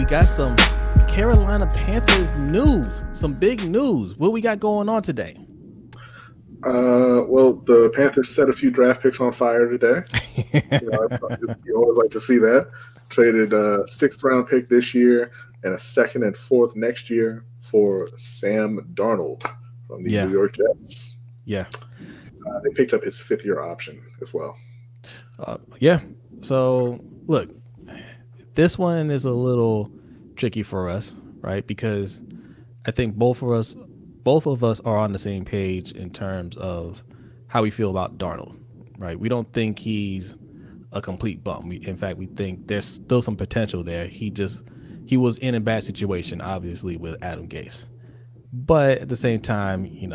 got some Carolina Panthers news, some big news. What we got going on today? Well, the Panthers set a few draft picks on fire today. You always like to see that. Traded a 6th round pick this year and a 2nd and 4th next year for Sam Darnold from the New York Jets. Yeah. They picked up his 5th-year option as well. Yeah. So, look, this one is a little tricky for us, right? Because I think both of us are on the same page in terms of how we feel about Darnold, right? We don't think he's a complete bum. In fact, we think there's still some potential there. He was in a bad situation, obviously, with Adam Gase. But at the same time, he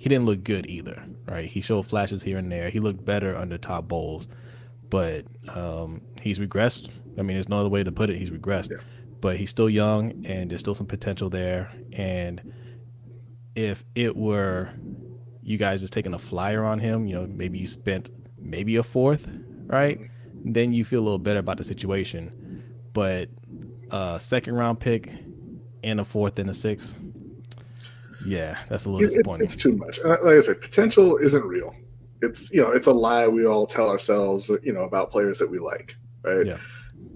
didn't look good either, right? He showed flashes here and there. He looked better under Todd Bowles, but he's regressed. I mean, there's no other way to put it. He's regressed. Yeah. But he's still young, and there's still some potential there. And if it were you guys just taking a flyer on him, maybe you spent maybe a 4th, right? Then you feel a little better about the situation. But a 2nd round pick and a 4th and a 6th, yeah, that's a little disappointing. It's too much. Like I said, potential isn't real. It's it's a lie we all tell ourselves, about players that we like, right? Yeah.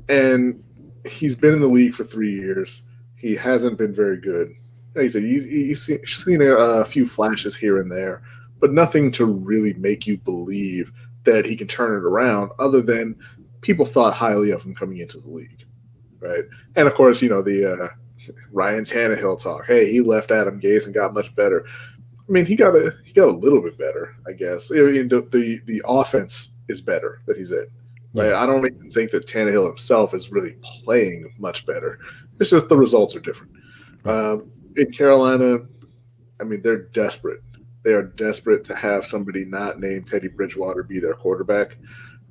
And he's been in the league for 3 years. He hasn't been very good. Like I said, he's seen a few flashes here and there, but nothing to really make you believe that he can turn it around, other than people thought highly of him coming into the league, right? And of course, the Ryan Tannehill talk. Hey, he left Adam Gase and got much better. I mean, he got a little bit better, I guess. I mean, the offense is better that he's in. Right? Yeah. I don't even think that Tannehill himself is really playing much better. It's just the results are different. In Carolina, I mean, they're desperate. They are desperate to have somebody not named Teddy Bridgewater be their quarterback.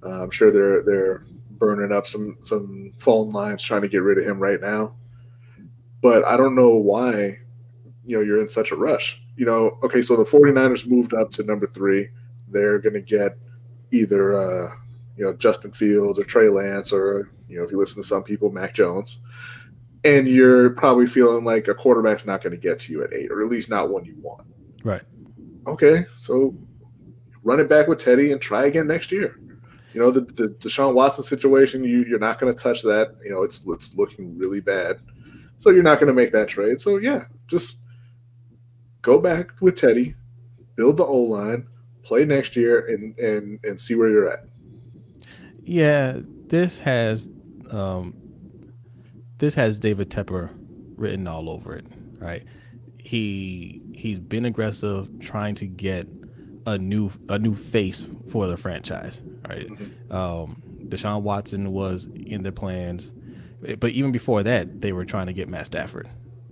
I'm sure they're burning up some phone lines trying to get rid of him right now. But I don't know why, you're in such a rush. Okay, so the 49ers moved up to number 3. They're going to get either Justin Fields or Trey Lance, or if you listen to some people, Mac Jones. And you're probably feeling like a quarterback's not going to get to you at 8, or at least not one you want. Right. Okay, so run it back with Teddy and try again next year. The Deshaun Watson situation, you're not going to touch that. It's looking really bad. So you're not going to make that trade. So, yeah, just go back with Teddy, build the O-line, play next year, and see where you're at. Yeah, this has David Tepper written all over it, right? He's been aggressive, trying to get a new face for the franchise, right? Mm-hmm. Deshaun Watson was in their plans, but even before that, they were trying to get Matt Stafford,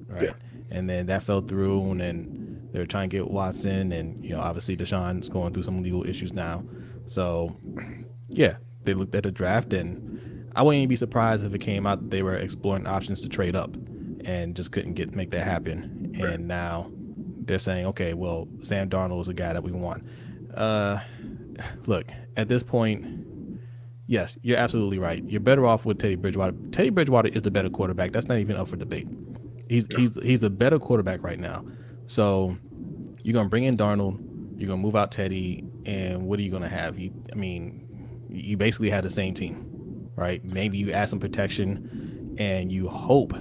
right? Yeah. And then that fell through, and then they were trying to get Watson, and obviously Deshaun's going through some legal issues now. So, yeah, they looked at the draft, and I wouldn't even be surprised if it came out that they were exploring options to trade up, and just couldn't make that happen. Right. And now they're saying, okay, well, Sam Darnold is a guy that we want. Look, at this point, yes, you're absolutely right. You're better off with Teddy Bridgewater. Teddy Bridgewater is the better quarterback. That's not even up for debate. He's a better quarterback right now. So you're gonna bring in Darnold, you're gonna move out Teddy, and what are you gonna have? You basically had the same team, right? Maybe you add some protection, and you hope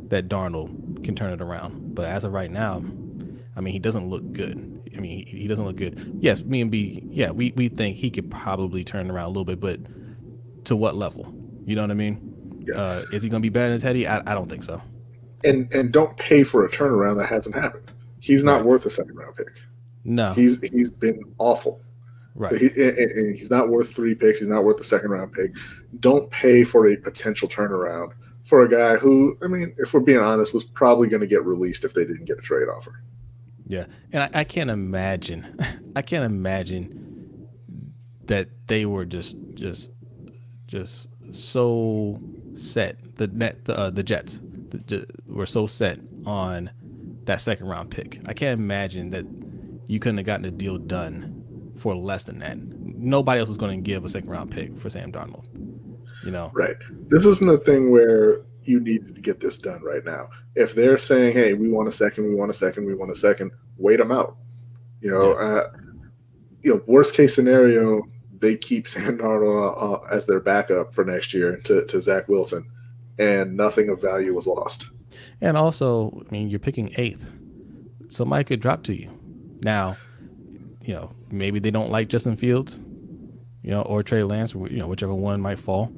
that Darnold can turn it around. But as of right now, I mean, he doesn't look good. I mean, he doesn't look good. Yes, me and B, yeah, we think he could probably turn around a little bit, but to what level? You know what I mean? Yeah. Is he gonna be better than Teddy? I don't think so. And don't pay for a turnaround that hasn't happened. He's not worth a 2nd round pick. No, he's been awful. Right. And he's not worth 3 picks. He's not worth the 2nd round pick. Don't pay for a potential turnaround for a guy who, I mean, if we're being honest, was probably going to get released if they didn't get a trade offer. Yeah, and I can't imagine. I can't imagine that they were just so set. The Jets were so set on that 2nd round pick. I can't imagine that you couldn't have gotten a deal done for less than that. Nobody else was going to give a 2nd round pick for Sam Darnold. Right. This isn't a thing where you need to get this done right now. If they're saying, hey, we want a second, we want a second, we want a second, wait them out. Worst case scenario, they keep Sam Darnold as their backup for next year to Zach Wilson, and nothing of value was lost. And also, I mean, you're picking 8th. Somebody could drop to you. Now, maybe they don't like Justin Fields, or Trey Lance, whichever one might fall.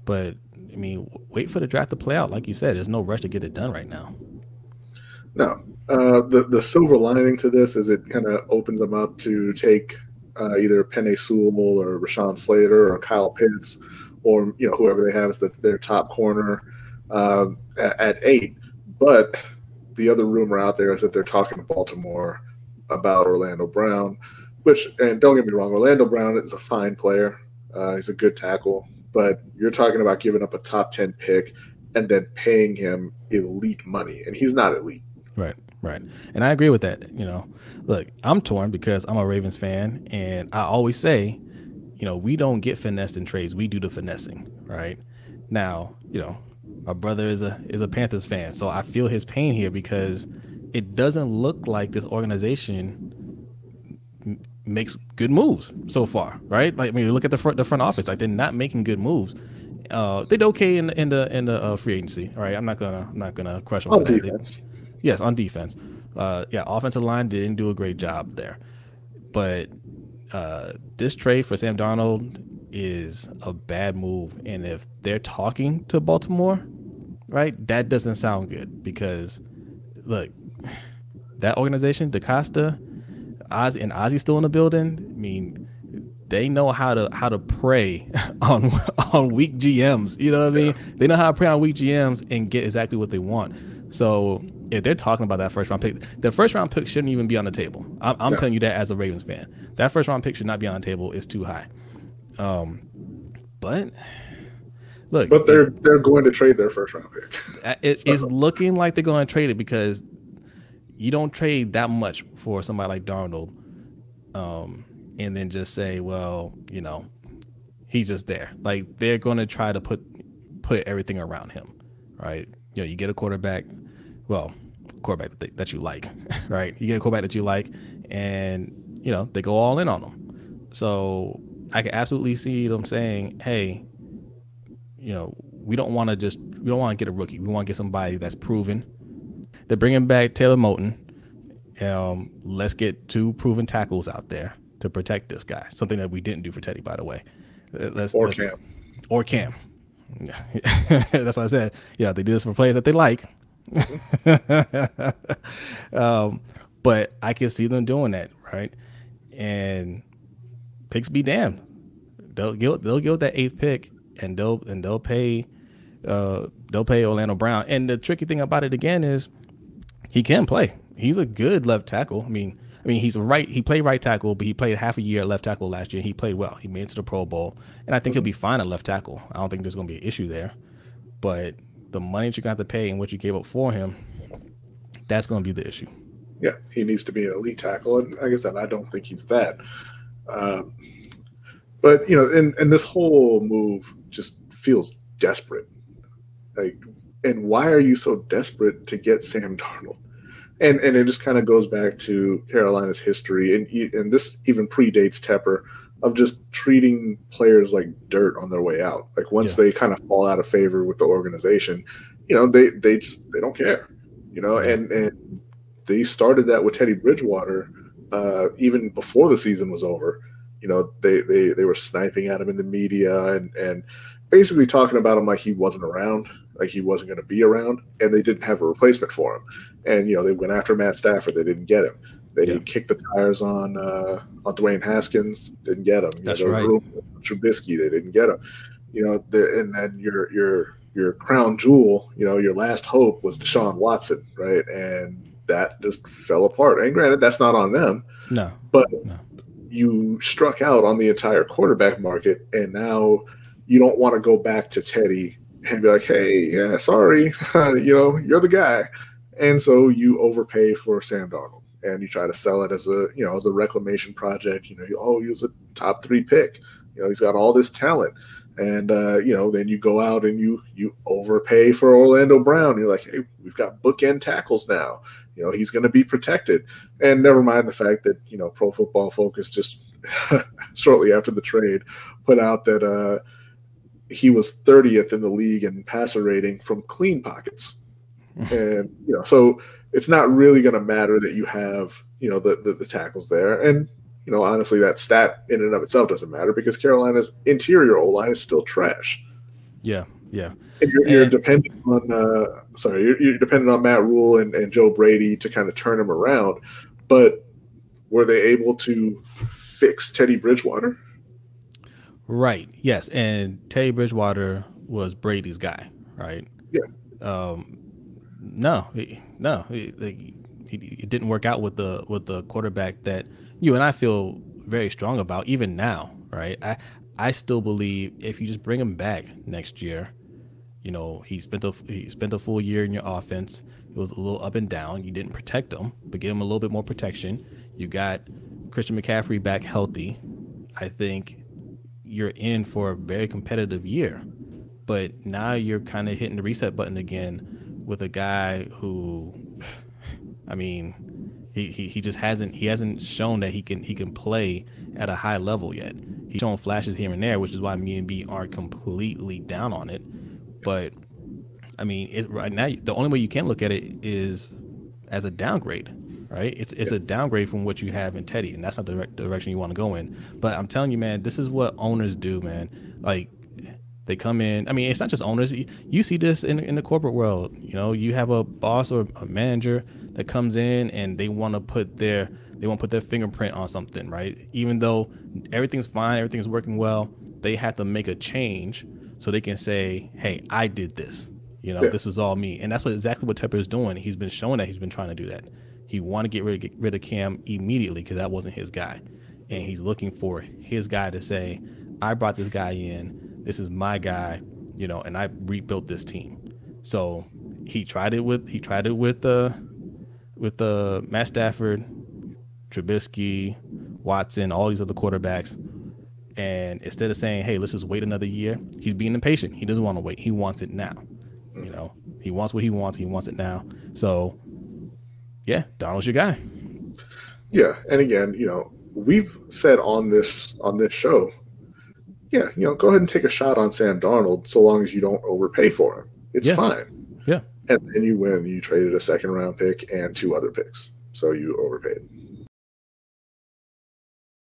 But, I mean, wait for the draft to play out. Like you said, there's no rush to get it done right now. No. The silver lining to this is it kind of opens them up to take either Penei Sewell or Rashawn Slater or Kyle Pitts or whoever they have as their top corner at 8. But the other rumor out there is that they're talking to Baltimore about Orlando Brown, and don't get me wrong, Orlando Brown is a fine player. He's a good tackle, but you're talking about giving up a top 10 pick and then paying him elite money, and he's not elite. Right. And I agree with that. Look, I'm torn because I'm a Ravens fan, and I always say, we don't get finessed in trades. We do the finessing, right? Now, my brother is a Panthers fan, so I feel his pain here because it doesn't look like this organization makes good moves so far, right? Like, I mean, look at the front office. Like, they're not making good moves. They did okay in the free agency. All right, I'm not gonna crush them on for defense. Yes, on defense. Offensive line didn't do a great job there, but this trade for Sam Darnold is a bad move. And if they're talking to Baltimore, right, that doesn't sound good because look, that organization, DaCosta, Ozzy's still in the building. I mean, they know how to prey on weak GMs. You know what I mean? They know how to prey on weak GMs and get exactly what they want. So if they're talking about that first round pick, the first round pick shouldn't even be on the table. I'm telling you that as a Ravens fan. That first round pick should not be on the table. It's too high. But look, but they're going to trade their first round pick. It's looking like they're going to trade it because you don't trade that much for somebody like Darnold, and then just say, well, he's just there. Like, they're going to try to put everything around him, right? You get a quarterback, that you like, right? You get a quarterback that you like, and they go all in on them. So I can absolutely see them saying, hey, we don't want to get a rookie. We want to get somebody that's proven. They're bringing back Taylor Moton. Let's get 2 proven tackles out there to protect this guy. Something that we didn't do for Teddy, by the way. Cam. Yeah. That's what I said. Yeah, they do this for players that they like. But I can see them doing that, right? And picks be damned. They'll get that 8th pick, and they'll pay Orlando Brown. And the tricky thing about it again is he can play. He's a good left tackle. I mean he played right tackle, but he played half a year at left tackle last year. He played well. He made it to the Pro Bowl, and I think he'll be fine at left tackle. I don't think there's going to be an issue there. But the money that you're going to have to pay and what you gave up for him, that's going to be the issue. Yeah, he needs to be an elite tackle, and like I said, I don't think he's that. But and this whole move just feels desperate. Like, and why are you so desperate to get Sam Darnold? And it just kind of goes back to Carolina's history, and this even predates Tepper, of just treating players like dirt on their way out. Like, once they kind of fall out of favor with the organization, they don't care, and they started that with Teddy Bridgewater even before the season was over. They were sniping at him in the media and basically talking about him like he wasn't around, like he wasn't going to be around, and they didn't have a replacement for him. And they went after Matt Stafford, they didn't get him. They didn't kick the tires on Dwayne Haskins, didn't get him. That's right. Trubisky, they didn't get him. And then your crown jewel, your last hope was Deshaun Watson, right? And that just fell apart. And granted, that's not on them. No. But you struck out on the entire quarterback market, and now you don't want to go back to Teddy and be like, hey, yeah, sorry, you're the guy. And so you overpay for Sam Darnold, and you try to sell it as a reclamation project. He was a top 3 pick. He's got all this talent. And then you go out and you overpay for Orlando Brown. You're like, hey, we've got bookend tackles now. He's going to be protected. And never mind the fact that Pro Football Focus just shortly after the trade put out that he was 30th in the league in passer rating from clean pockets. And so it's not really going to matter that you have the tackles there. And honestly, that stat in and of itself doesn't matter because Carolina's interior O-line is still trash. Yeah. And you're dependent on you're dependent on Matt Rule and Joe Brady to kind of turn him around. But were they able to fix Teddy Bridgewater? Right. Yes. And Teddy Bridgewater was Brady's guy, right? Yeah. It didn't work out with the quarterback that you and I feel very strong about even now, right? I still believe if you just bring him back next year, he spent a full year in your offense. It was a little up and down. You didn't protect him, but give him a little bit more protection. You got Christian McCaffrey back healthy. I think you're in for a very competitive year. But now you're kind of hitting the reset button again with a guy who, I mean, he just hasn't shown that he can play at a high level yet. He's shown flashes here and there, which is why me and B aren't completely down on it. But I mean, right now the only way you can look at it is as a downgrade, right? It's a downgrade from what you have in Teddy, and that's not the direction you want to go in. But I'm telling you, man, this is what owners do, man. Like, they come in. I mean, it's not just owners. You see this in the corporate world. You have a boss or a manager that comes in and they want to put their fingerprint on something, right? Even though everything's fine, everything's working well, they have to make a change so they can say, "Hey, I did this. This is all me." And that's exactly what Tepper is doing. He's been showing that he's been trying to do that. He wanted to get rid of Cam immediately because that wasn't his guy, and he's looking for his guy to say, "I brought this guy in. This is my guy, and I rebuilt this team." So he tried it with Matt Stafford, Trubisky, Watson, all these other quarterbacks. And instead of saying, "Hey, let's just wait another year," he's being impatient. He doesn't want to wait. He wants it now. He wants what he wants. He wants it now. So, yeah, Donald's your guy. Yeah, and again, we've said on this show, yeah, go ahead and take a shot on Sam Darnold so long as you don't overpay for him. It's fine. Yeah. And then you win. You traded a second-round pick and 2 other picks, so you overpaid.